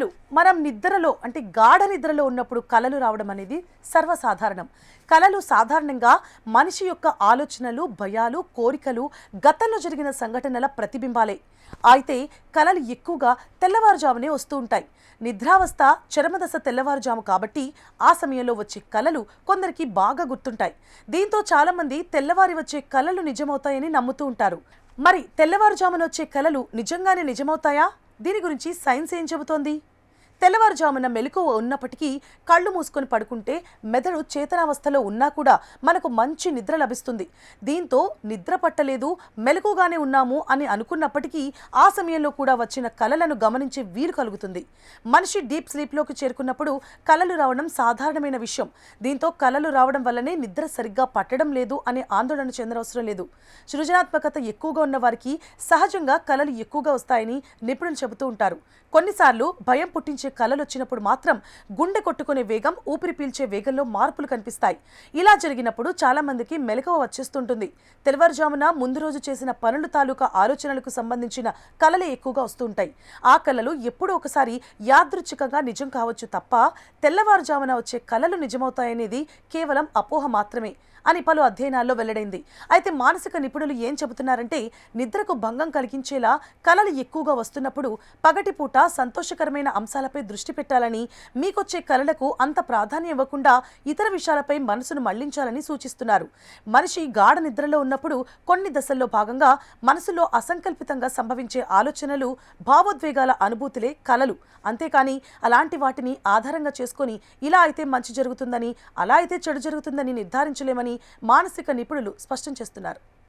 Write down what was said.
కలలు మనం నిద్రలో అంటే గాఢ నిద్రలో ఉన్నప్పుడు కలలు రావడం అనేది సర్వసాధారణం. కలలు సాధారణంగా మనిషి యొక్క ఆలోచనలు, భయాలు, కోరికలు, గతంలో జరిగిన సంఘటనల ప్రతిబింబాలే. అయితే కలలు ఎక్కువగా తెల్లవారుజామునే వస్తూ ఉంటాయి. నిద్రావస్థ చరమదశ తెల్లవారుజాము కాబట్టి ఆ సమయంలో వచ్చే కలలు కొందరికి బాగా గుర్తుంటాయి. దీంతో చాలామంది తెల్లవారి వచ్చే కలలు నిజమవుతాయని నమ్ముతూ ఉంటారు. మరి తెల్లవారుజామున వచ్చే కలలు నిజంగానే నిజమవుతాయా? దీని గురించి సైన్స్ ఏం చెబుతోంది? తెల్లవారుజామున మెలకువ ఉన్నప్పటికీ కళ్ళు మూసుకొని పడుకుంటే మెదడు చేతనావస్థలో ఉన్నా కూడా మనకు మంచి నిద్ర లభిస్తుంది. దీంతో నిద్ర పట్టలేదు, మెలకుగానే ఉన్నాము అని అనుకున్నప్పటికీ ఆ సమయంలో కూడా వచ్చిన కలలను గమనించే వీలు కలుగుతుంది. మనిషి డీప్ స్లీప్లోకి చేరుకున్నప్పుడు కలలు రావడం సాధారణమైన విషయం. దీంతో కలలు రావడం వల్లనే నిద్ర సరిగ్గా పట్టడం లేదు అనే ఆందోళన చెందనవసరం లేదు. సృజనాత్మకత ఎక్కువగా ఉన్న వారికి సహజంగా కలలు ఎక్కువగా వస్తాయని నిపుణులు చెబుతూ ఉంటారు. కొన్నిసార్లు భయం పుట్టించే కలలు వచ్చినప్పుడు మాత్రం గుండె కొట్టుకునే వేగం, ఊపిరి పీల్చే వేగంలో మార్పులు కనిపిస్తాయి. ఇలా జరిగినప్పుడు చాలా మందికి మెలకువ వచ్చేస్తుంటుంది. తెల్లవారుజామున ముందు రోజు చేసిన పనులు తాలూకా ఆలోచనలకు సంబంధించిన కలలే ఎక్కువగా వస్తుంటాయి. ఆ కలలు ఎప్పుడో ఒకసారి యాదృచ్ఛికంగా నిజం కావచ్చు తప్ప తెల్లవారుజామున వచ్చే కలలు నిజమవుతాయనేది కేవలం అపోహ మాత్రమే అని పలు అధ్యయనాల్లో వెల్లడైంది. అయితే మానసిక నిపుణులు ఏం చెబుతున్నారంటే నిద్రకు భంగం కలిగించేలా కలలు ఎక్కువగా వస్తున్నప్పుడు పగటిపూట సంతోషకరమైన అంశాలపై దృష్టి పెట్టాలని, మీకొచ్చే కలలకు అంత ప్రాధాన్యం ఇవ్వకుండా ఇతర విషయాలపై మనసును మళ్లించాలని సూచిస్తున్నారు. మనిషి గాఢ నిద్రలో ఉన్నప్పుడు కొన్ని దశల్లో భాగంగా మనసులో అసంకల్పితంగా సంభవించే ఆలోచనలు, భావోద్వేగాల అనుభూతులే కలలు. అంతేకాని అలాంటి వాటిని ఆధారంగా చేసుకొని ఇలా అయితే మంచి జరుగుతుందని, అలా అయితే చెడు జరుగుతుందని నిర్ధారించలేమని మానసిక నిపుణులు స్పష్టం చేస్తున్నారు.